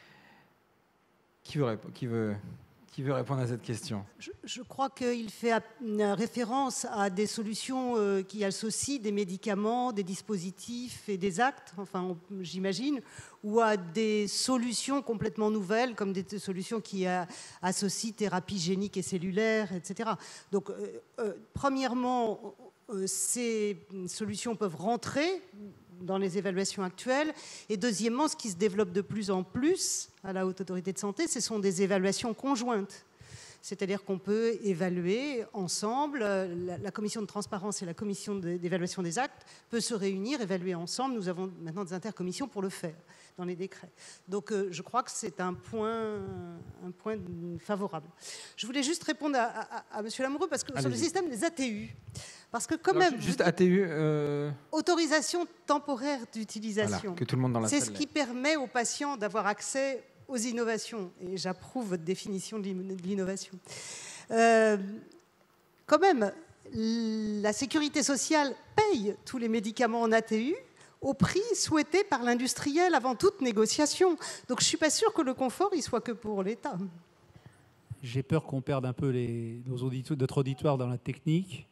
Qui veut répondre à cette question? Je crois qu'il fait référence à des solutions qui associent des médicaments, des dispositifs et des actes, enfin j'imagine, ou à des solutions complètement nouvelles, comme des solutions qui associent thérapie génique et cellulaire, etc. Donc, premièrement, ces solutions peuvent rentrer dans les évaluations actuelles. Et deuxièmement, ce qui se développe de plus en plus à la Haute Autorité de Santé, ce sont des évaluations conjointes. C'est-à-dire qu'on peut évaluer ensemble, la commission de transparence et la commission d'évaluation des actes peut se réunir, évaluer ensemble. Nous avons maintenant des intercommissions pour le faire dans les décrets. Donc je crois que c'est un point favorable. Je voulais juste répondre à M. Lamoureux, parce que sur le système des ATU, parce que quand même... Juste ATU... Autorisation temporaire d'utilisation. Voilà, que tout le monde dans la salle. C'est ce qui permet aux patients d'avoir accès aux innovations. Et j'approuve votre définition de l'innovation. Quand même, la sécurité sociale paye tous les médicaments en ATU au prix souhaité par l'industriel avant toute négociation. Donc je ne suis pas sûre que le confort il soit que pour l'État. J'ai peur qu'on perde un peu notre auditoire dans la technique.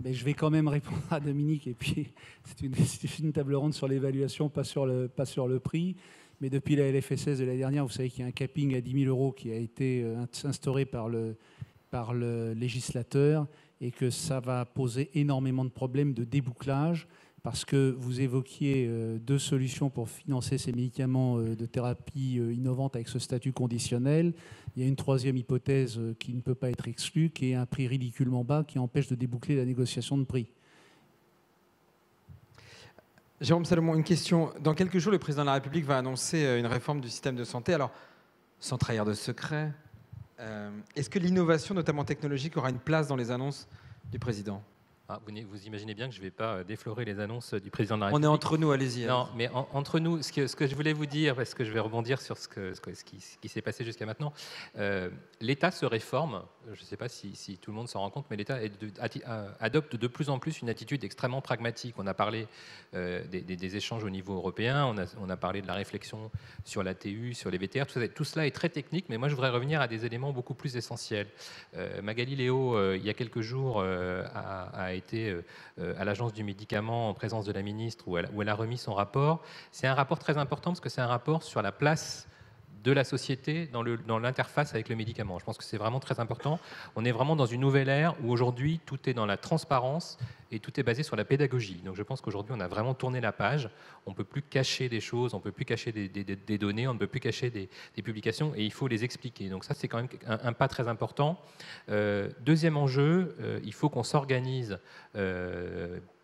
Mais je vais quand même répondre à Dominique. Et puis, c'est une table ronde sur l'évaluation, pas sur le prix. Mais depuis la LFSS de l'année dernière, vous savez qu'il y a un capping à 10 000 € qui a été instauré par le législateur et que ça va poser énormément de problèmes de débouclage, parce que vous évoquiez deux solutions pour financer ces médicaments de thérapie innovante avec ce statut conditionnel. Il y a une troisième hypothèse qui ne peut pas être exclue, qui est un prix ridiculement bas qui empêche de déboucler la négociation de prix. Jérôme Salomon, une question. Dans quelques jours, le président de la République va annoncer une réforme du système de santé. Alors, sans trahir de secret, est-ce que l'innovation, notamment technologique, aura une place dans les annonces du président ? Vous imaginez bien que je ne vais pas déflorer les annonces du président de la République. On est entre nous, allez-y. Non, mais entre nous, ce que je voulais vous dire, parce que je vais rebondir sur ce qui s'est passé jusqu'à maintenant, l'État se réforme, je ne sais pas si tout le monde s'en rend compte, mais l'État adopte de plus en plus une attitude extrêmement pragmatique. On a parlé des échanges au niveau européen, on a parlé de la réflexion sur l'ATU, sur les VTR, tout cela est très technique, mais moi je voudrais revenir à des éléments beaucoup plus essentiels. Magali Léo, il y a quelques jours, a été à l'Agence du médicament en présence de la ministre où elle a remis son rapport. C'est un rapport très important parce que c'est un rapport sur la place de la société dans l'interface avec le médicament. Je pense que c'est vraiment très important. On est vraiment dans une nouvelle ère où aujourd'hui tout est dans la transparence et tout est basé sur la pédagogie. Donc je pense qu'aujourd'hui on a vraiment tourné la page. On ne peut plus cacher des choses, on ne peut plus cacher des données, on ne peut plus cacher des publications et il faut les expliquer. Donc ça c'est quand même un pas très important. Deuxième enjeu, il faut qu'on s'organise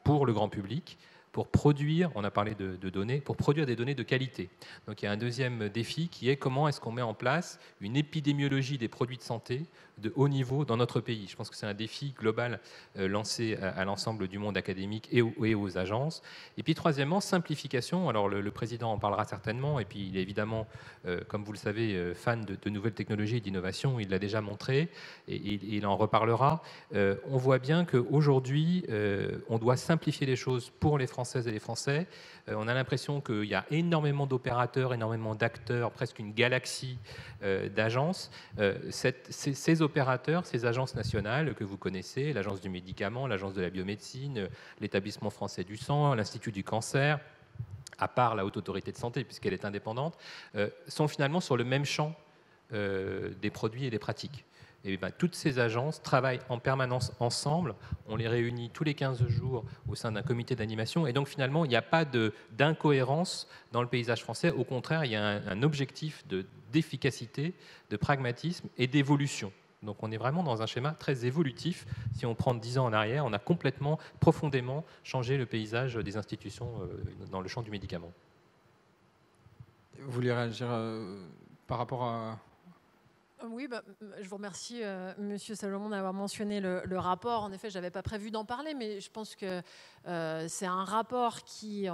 pour le grand public, pour produire, on a parlé de données, pour produire des données de qualité. Donc il y a un deuxième défi qui est comment est-ce qu'on met en place une épidémiologie des produits de santé de haut niveau dans notre pays. Je pense que c'est un défi global lancé à l'ensemble du monde académique et aux agences. Et puis troisièmement, simplification. Alors le président en parlera certainement, et puis il est évidemment, comme vous le savez, fan de nouvelles technologies et d'innovation, il l'a déjà montré, et il en reparlera. On voit bien qu'aujourd'hui, on doit simplifier les choses pour les Françaises et les Français. On a l'impression qu'il y a énormément d'opérateurs, énormément d'acteurs, presque une galaxie d'agences. Ces opérateurs, ces agences nationales que vous connaissez, l'Agence du médicament, l'Agence de la biomédecine, l'Établissement français du sang, l'Institut du cancer, à part la Haute Autorité de Santé, puisqu'elle est indépendante, sont finalement sur le même champ des produits et des pratiques. Et ben, toutes ces agences travaillent en permanence ensemble. On les réunit tous les 15 jours au sein d'un comité d'animation. Et donc, finalement, il n'y a pas d'incohérence dans le paysage français. Au contraire, il y a un objectif d'efficacité, de pragmatisme et d'évolution. Donc, on est vraiment dans un schéma très évolutif. Si on prend 10 ans en arrière, on a complètement, profondément changé le paysage des institutions dans le champ du médicament. Vous voulez réagir par rapport à... Oui, je vous remercie, Monsieur Salomon, d'avoir mentionné le rapport. En effet, je n'avais pas prévu d'en parler, mais je pense que c'est un rapport qui,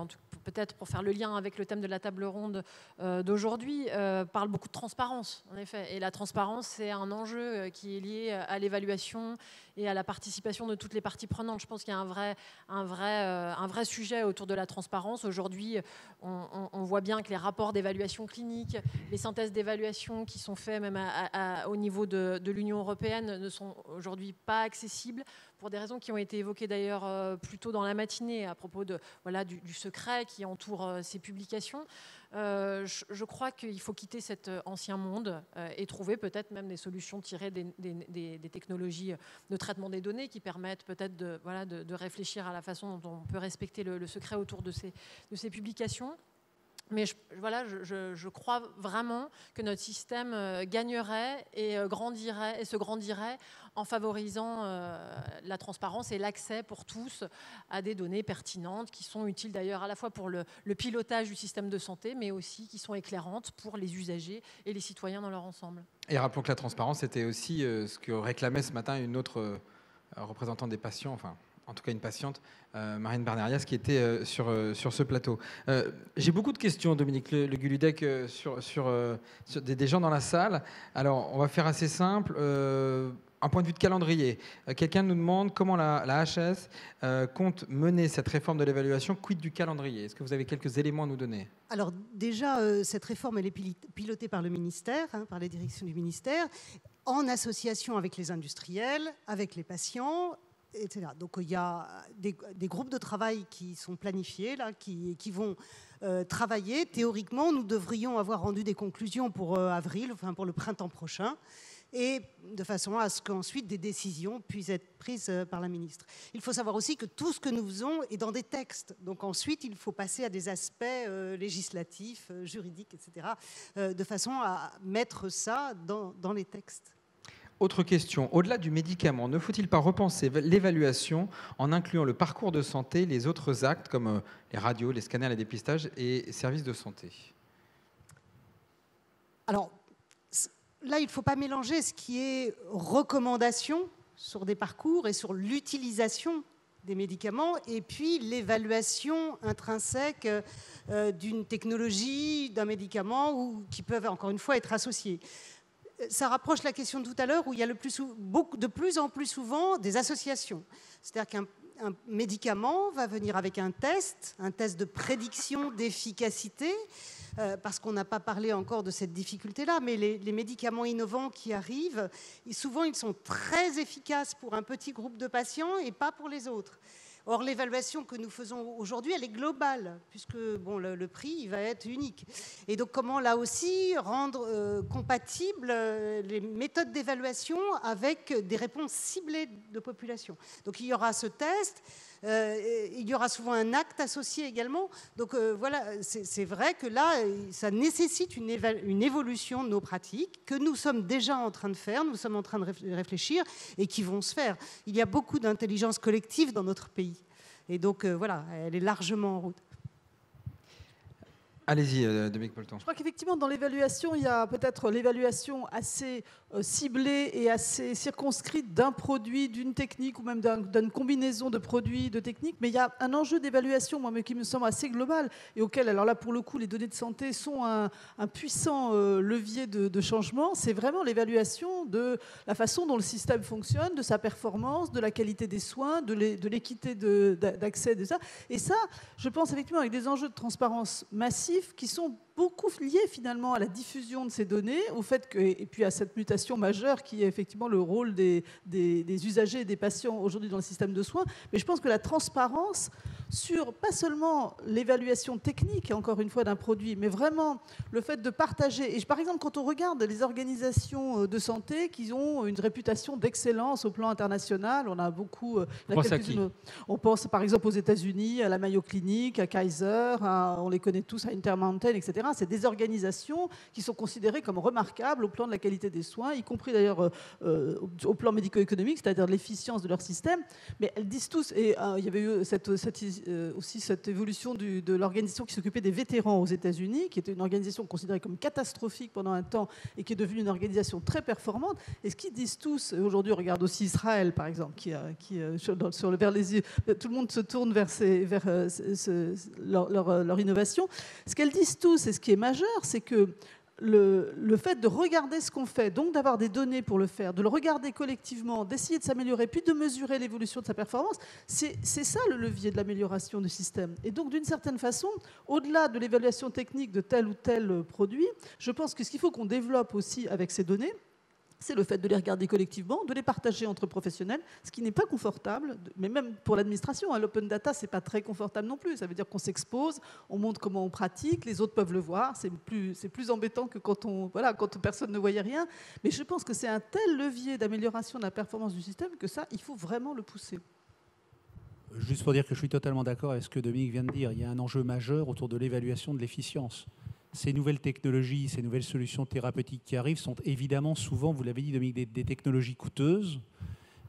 peut-être pour faire le lien avec le thème de la table ronde d'aujourd'hui, parle beaucoup de transparence, en effet. Et la transparence, c'est un enjeu qui est lié à l'évaluation et à la participation de toutes les parties prenantes. Je pense qu'il y a un vrai sujet autour de la transparence. Aujourd'hui, on voit bien que les rapports d'évaluation clinique, les synthèses d'évaluation qui sont faits même au niveau de l'Union européenne ne sont aujourd'hui pas accessibles pour des raisons qui ont été évoquées d'ailleurs plus tôt dans la matinée à propos du secret qui entoure ces publications. Je crois qu'il faut quitter cet ancien monde et trouver peut-être même des solutions tirées des technologies de traitement des données qui permettent peut-être de réfléchir à la façon dont on peut respecter le secret autour de ces publications. Mais je crois vraiment que notre système gagnerait et se grandirait en favorisant la transparence et l'accès pour tous à des données pertinentes qui sont utiles d'ailleurs à la fois pour le pilotage du système de santé, mais aussi qui sont éclairantes pour les usagers et les citoyens dans leur ensemble. Et rappelons que la transparence était aussi ce que réclamait ce matin une autre représentante des patients, enfin en tout cas une patiente, Marine Bernérias, qui était sur ce plateau. J'ai beaucoup de questions, Dominique Le Guludec, sur des gens dans la salle. Alors, on va faire assez simple. Un point de vue de calendrier. Quelqu'un nous demande comment la HS compte mener cette réforme de l'évaluation. Quid du calendrier? Est-ce que vous avez quelques éléments à nous donner? Alors déjà, cette réforme, elle est pilotée par le ministère, par les directions du ministère, en association avec les industriels, avec les patients, etc. Donc il y a des groupes de travail qui sont planifiés, là, qui vont travailler. Théoriquement, nous devrions avoir rendu des conclusions pour avril, enfin pour le printemps prochain, et de façon à ce qu'ensuite des décisions puissent être prises par la ministre. Il faut savoir aussi que tout ce que nous faisons est dans des textes. Donc ensuite, il faut passer à des aspects législatifs, juridiques, etc., de façon à mettre ça dans les textes. Autre question, au-delà du médicament, ne faut-il pas repenser l'évaluation en incluant le parcours de santé, les autres actes comme les radios, les scanners, les dépistages et services de santé? Alors, là, il ne faut pas mélanger ce qui est recommandation sur des parcours et sur l'utilisation des médicaments et puis l'évaluation intrinsèque d'une technologie, d'un médicament ou qui peuvent encore une fois être associés. Ça rapproche la question de tout à l'heure où il y a de plus en plus souvent des associations. C'est-à-dire qu'un médicament va venir avec un test de prédiction d'efficacité, parce qu'on n'a pas parlé encore de cette difficulté-là, mais les médicaments innovants qui arrivent, souvent ils sont très efficaces pour un petit groupe de patients et pas pour les autres. Or, l'évaluation que nous faisons aujourd'hui, elle est globale, puisque bon, le prix il va être unique. Et donc, comment là aussi rendre compatibles les méthodes d'évaluation avec des réponses ciblées de population. Donc, il y aura ce test, il y aura souvent un acte associé également. Donc, voilà, c'est vrai que là, ça nécessite une évolution de nos pratiques que nous sommes déjà en train de faire, nous sommes en train de réfléchir et qui vont se faire. Il y a beaucoup d'intelligence collective dans notre pays. Et donc, voilà, elle est largement en route. Allez-y, Dominique Polton. Je crois qu'effectivement, dans l'évaluation, il y a peut-être l'évaluation assez ciblée et assez circonscrite d'un produit, d'une technique ou même d'une combinaison de produits, de techniques. Mais il y a un enjeu d'évaluation, moi, mais qui me semble assez global et auquel, alors là, pour le coup, les données de santé sont un puissant levier de changement. C'est vraiment l'évaluation de la façon dont le système fonctionne, de sa performance, de la qualité des soins, de l'équité d'accès, de ça. Et ça, je pense effectivement avec des enjeux de transparence massifs qui sont beaucoup lié finalement à la diffusion de ces données, au fait que, et puis à cette mutation majeure qui est effectivement le rôle des usagers et des patients aujourd'hui dans le système de soins. Mais je pense que la transparence sur pas seulement l'évaluation technique, encore une fois, d'un produit, mais vraiment le fait de partager. Et par exemple, quand on regarde les organisations de santé qui ont une réputation d'excellence au plan international, on a beaucoup... On pense par exemple aux États-Unis, à la Mayo Clinic, à Kaiser, on les connaît tous, à Intermountain, etc. C'est des organisations qui sont considérées comme remarquables au plan de la qualité des soins, y compris d'ailleurs au plan médico-économique, c'est-à-dire l'efficience de leur système. Mais elles disent tous, et il y avait eu aussi cette évolution de l'organisation qui s'occupait des vétérans aux États-Unis, qui était une organisation considérée comme catastrophique pendant un temps et qui est devenue une organisation très performante. Et ce qu'ils disent tous, aujourd'hui on regarde aussi Israël par exemple, vers les yeux, tout le monde se tourne vers leur innovation. Ce qu'elles disent tous, et ce qui est majeur, c'est que le fait de regarder ce qu'on fait, donc d'avoir des données pour le faire, de le regarder collectivement, d'essayer de s'améliorer, puis de mesurer l'évolution de sa performance, c'est ça le levier de l'amélioration du système. Et donc, d'une certaine façon, au-delà de l'évaluation technique de tel ou tel produit, je pense que ce qu'il faut qu'on développe aussi avec ces données, c'est le fait de les regarder collectivement, de les partager entre professionnels, ce qui n'est pas confortable, mais même pour l'administration, l'open data, ce n'est pas très confortable non plus. Ça veut dire qu'on s'expose, on montre comment on pratique, les autres peuvent le voir. C'est plus embêtant que quand personne ne voyait rien. Mais je pense que c'est un tel levier d'amélioration de la performance du système que ça, il faut vraiment le pousser. Juste pour dire que je suis totalement d'accord avec ce que Dominique vient de dire, il y a un enjeu majeur autour de l'évaluation de l'efficience. Ces nouvelles technologies, ces nouvelles solutions thérapeutiques qui arrivent sont évidemment souvent, vous l'avez dit Dominique, des technologies coûteuses,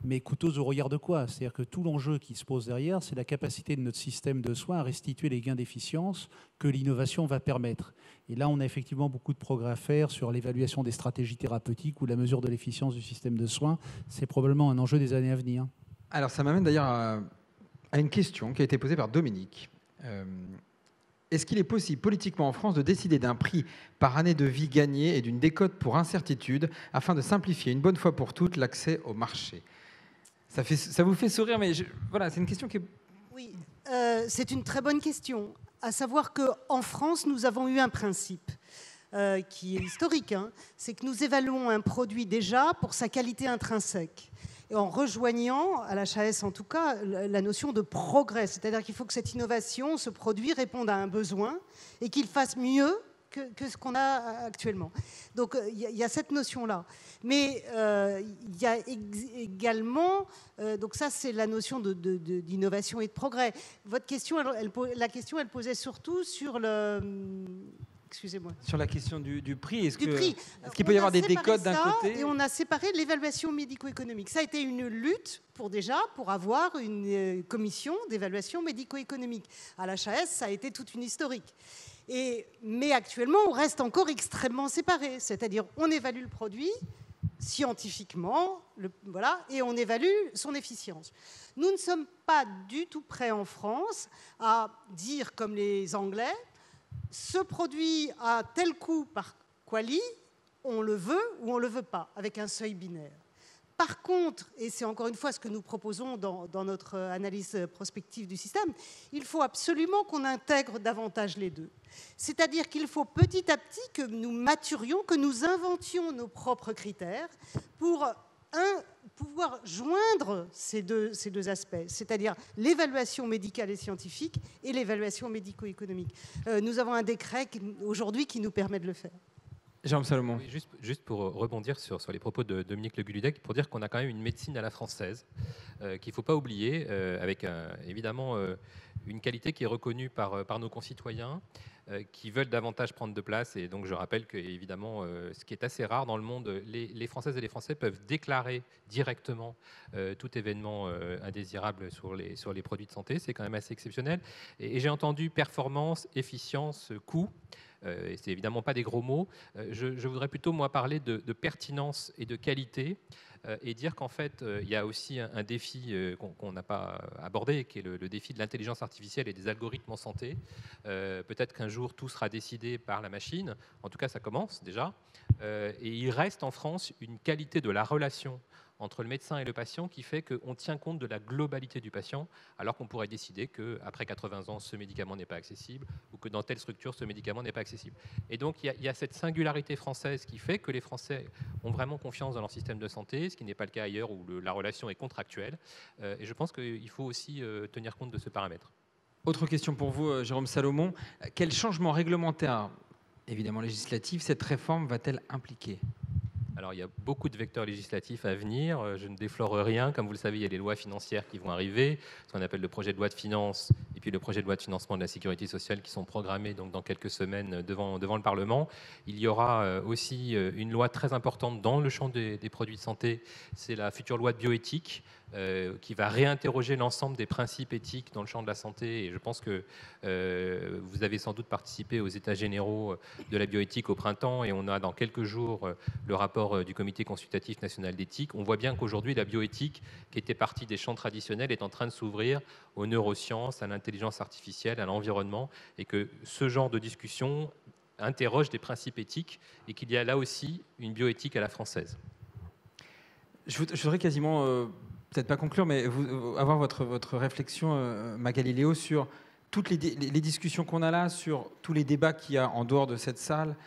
mais coûteuses au regard de quoi? C'est-à-dire que tout l'enjeu qui se pose derrière, c'est la capacité de notre système de soins à restituer les gains d'efficience que l'innovation va permettre. Et là, on a effectivement beaucoup de progrès à faire sur l'évaluation des stratégies thérapeutiques ou la mesure de l'efficience du système de soins. C'est probablement un enjeu des années à venir. Alors ça m'amène d'ailleurs à une question qui a été posée par Dominique. Est-ce qu'il est possible politiquement en France de décider d'un prix par année de vie gagnée et d'une décote pour incertitude afin de simplifier une bonne fois pour toutes l'accès au marché? Ça vous fait sourire, mais voilà, c'est une question qui est... Oui, c'est une très bonne question. À savoir qu'en France, nous avons eu un principe qui est historique. C'est que nous évaluons un produit déjà pour sa qualité intrinsèque. Et en rejoignant, à l'HAS en tout cas, la notion de progrès. C'est-à-dire qu'il faut que cette innovation, ce produit, réponde à un besoin et qu'il fasse mieux que ce qu'on a actuellement. Donc il y a cette notion-là. Mais il y a également, donc ça c'est la notion d'innovation et de progrès. Votre question, la question, elle posait surtout sur le... Excusez-moi. Sur la question du prix, est-ce qu'il peut y avoir des décotes d'un côté? Et on a séparé l'évaluation médico-économique. Ça a été une lutte pour avoir une commission d'évaluation médico-économique. À l'HAS, ça a été toute une historique. Mais actuellement, on reste encore extrêmement séparés. C'est-à-dire, on évalue le produit scientifiquement, et on évalue son efficience. Nous ne sommes pas du tout prêts en France à dire, comme les Anglais, ce produit a tel coût par quali, on le veut ou on ne le veut pas, avec un seuil binaire. Par contre, et c'est encore une fois ce que nous proposons dans notre analyse prospective du système, il faut absolument qu'on intègre davantage les deux. C'est-à-dire qu'il faut petit à petit que nous maturions, que nous inventions nos propres critères pour pouvoir joindre ces deux aspects, c'est-à-dire l'évaluation médicale et scientifique et l'évaluation médico-économique. Nous avons un décret aujourd'hui qui nous permet de le faire. Jérôme Salomon. Oui, juste pour rebondir sur les propos de Dominique Le Guludec, pour dire qu'on a quand même une médecine à la française qu'il ne faut pas oublier, avec évidemment une qualité qui est reconnue par nos concitoyens qui veulent davantage prendre de place. Et donc je rappelle que, évidemment, ce qui est assez rare dans le monde, les Françaises et les Français peuvent déclarer directement tout événement indésirable sur les produits de santé. C'est quand même assez exceptionnel. Et j'ai entendu performance, efficience, coût. Et c'est évidemment pas des gros mots. Je voudrais plutôt, moi, parler de pertinence et de qualité. et dire qu'en fait, il y a aussi un défi qu'on n'a pas abordé, qui est le défi de l'intelligence artificielle et des algorithmes en santé. Peut-être qu'un jour, tout sera décidé par la machine. En tout cas, ça commence déjà. Et il reste en France une qualité de la relation entre le médecin et le patient qui fait qu'on tient compte de la globalité du patient, alors qu'on pourrait décider qu'après 80 ans, ce médicament n'est pas accessible, ou que dans telle structure, ce médicament n'est pas accessible. Et donc, il y a cette singularité française qui fait que les Français ont vraiment confiance dans leur système de santé, ce qui n'est pas le cas ailleurs où la relation est contractuelle. Et je pense qu'il faut aussi tenir compte de ce paramètre. Autre question pour vous, Jérôme Salomon. Quel changement réglementaire, évidemment législatif, cette réforme va-t-elle impliquer ? Alors, il y a beaucoup de vecteurs législatifs à venir. Je ne déflore rien. Comme vous le savez, il y a les lois financières qui vont arriver, ce qu'on appelle le projet de loi de finances, et puis le projet de loi de financement de la sécurité sociale qui sont programmés donc, dans quelques semaines devant le Parlement. Il y aura aussi une loi très importante dans le champ des produits de santé. C'est la future loi de bioéthique qui va réinterroger l'ensemble des principes éthiques dans le champ de la santé. Et je pense que vous avez sans doute participé aux états généraux de la bioéthique au printemps, et on a dans quelques jours le rapport du Comité consultatif national d'éthique. On voit bien qu'aujourd'hui, la bioéthique, qui était partie des champs traditionnels, est en train de s'ouvrir aux neurosciences, à l'intelligence artificielle, à l'environnement, et que ce genre de discussion interroge des principes éthiques, et qu'il y a là aussi une bioéthique à la française. Je voudrais quasiment, peut-être pas conclure, mais avoir votre réflexion, Magali Léo, sur toutes les discussions qu'on a là, sur tous les débats qu'il y a en dehors de cette salle,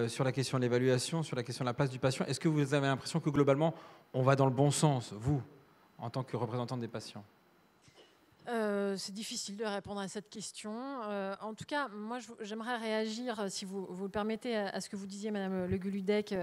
sur la question de l'évaluation, sur la question de la place du patient. Est-ce que vous avez l'impression que globalement, on va dans le bon sens, vous, en tant que représentante des patients ? C'est difficile de répondre à cette question. En tout cas, moi, j'aimerais réagir, si vous le permettez, à ce que vous disiez, Madame Le Guludec,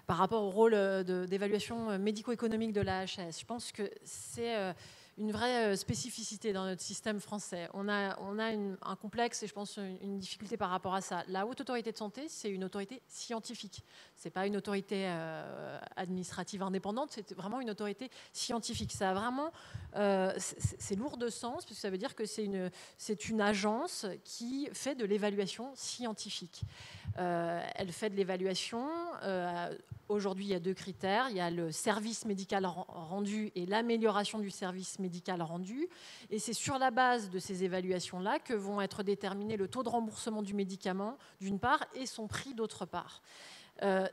par rapport au rôle d'évaluation médico-économique de la HAS. Je pense que c'est une vraie spécificité dans notre système français. On a un complexe et je pense une difficulté par rapport à ça. La Haute Autorité de Santé, c'est une autorité scientifique. Ce n'est pas une autorité administrative indépendante, c'est vraiment une autorité scientifique. Ça a vraiment, c'est lourd de sens, parce que ça veut dire que c'est une agence qui fait de l'évaluation scientifique. Elle fait de l'évaluation. Aujourd'hui, il y a 2 critères. Il y a le service médical rendu et l'amélioration du service médical rendu. Et c'est sur la base de ces évaluations-là que vont être déterminés le taux de remboursement du médicament, d'une part, et son prix, d'autre part.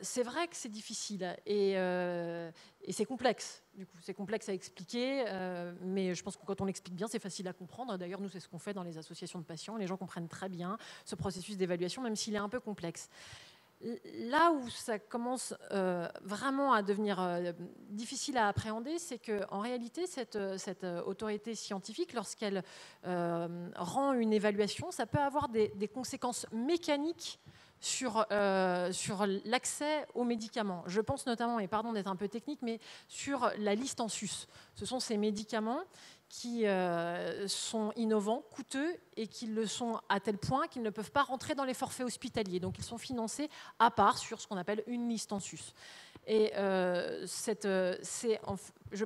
C'est vrai que c'est difficile et c'est complexe. Du coup, c'est complexe à expliquer, mais je pense que quand on l'explique bien, c'est facile à comprendre. D'ailleurs, nous, c'est ce qu'on fait dans les associations de patients. Les gens comprennent très bien ce processus d'évaluation, même s'il est un peu complexe. Là où ça commence vraiment à devenir difficile à appréhender, c'est qu'en réalité, cette autorité scientifique, lorsqu'elle rend une évaluation, ça peut avoir des conséquences mécaniques sur l'accès aux médicaments. Je pense notamment, et pardon d'être un peu technique, mais sur la liste en sus. Ce sont ces médicaments qui sont innovants, coûteux, et qui le sont à tel point qu'ils ne peuvent pas rentrer dans les forfaits hospitaliers. Donc ils sont financés à part sur ce qu'on appelle une liste en sus. Et je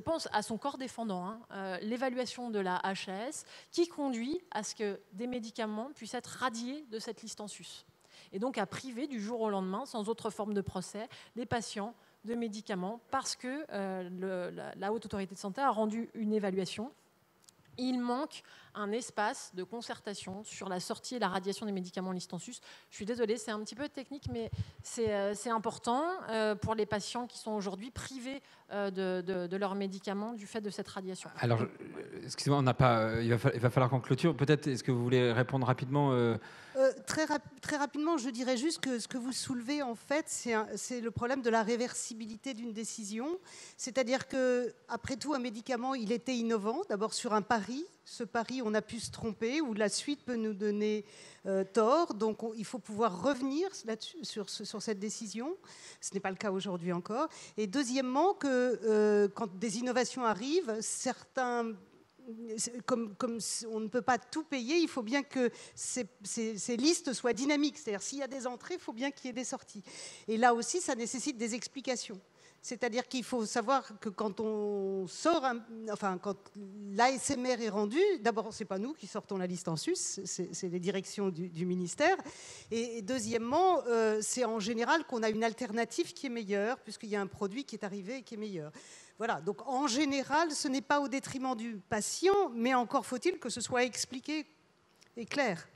pense à son corps défendant, l'évaluation de la HAS, qui conduit à ce que des médicaments puissent être radiés de cette liste en sus. Et donc à priver du jour au lendemain, sans autre forme de procès, les patients de médicaments, parce que la Haute Autorité de Santé a rendu une évaluation. Il manque un espace de concertation sur la sortie et la radiation des médicaments en liste en sus. Je suis désolée, c'est un petit peu technique, mais c'est important pour les patients qui sont aujourd'hui privés de leurs médicaments du fait de cette radiation. Alors, excusez-moi, il va falloir qu'on clôture. Peut-être, est-ce que vous voulez répondre rapidement Très rapidement, je dirais juste que ce que vous soulevez, en fait, c'est le problème de la réversibilité d'une décision. C'est-à-dire que, après tout, un médicament, il était innovant, d'abord sur un pari. Ce pari, on a pu se tromper, ou la suite peut nous donner tort. Donc, il faut pouvoir revenir sur cette décision. Ce n'est pas le cas aujourd'hui encore. Et deuxièmement, que quand des innovations arrivent, certains... Comme on ne peut pas tout payer, il faut bien que ces listes soient dynamiques. C'est-à-dire, s'il y a des entrées, il faut bien qu'il y ait des sorties. Et là aussi, ça nécessite des explications. C'est-à-dire qu'il faut savoir que quand on sort, quand l'ASMR est rendu, d'abord, ce n'est pas nous qui sortons la liste en sus, c'est les directions du ministère. Et deuxièmement, c'est en général qu'on a une alternative qui est meilleure, puisqu'il y a un produit qui est arrivé et qui est meilleur. Voilà, donc en général, ce n'est pas au détriment du patient, mais encore faut-il que ce soit expliqué et clair.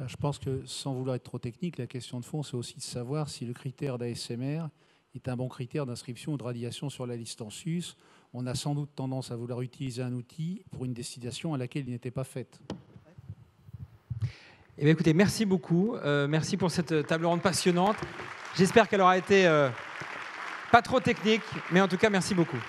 Je pense que, sans vouloir être trop technique, la question de fond, c'est aussi de savoir si le critère d'ASMR est un bon critère d'inscription ou de radiation sur la liste en sus. On a sans doute tendance à vouloir utiliser un outil pour une destination à laquelle il n'était pas faite. Eh bien, écoutez, merci beaucoup. Merci pour cette table ronde passionnante. J'espère qu'elle aura été pas trop technique, mais en tout cas, merci beaucoup.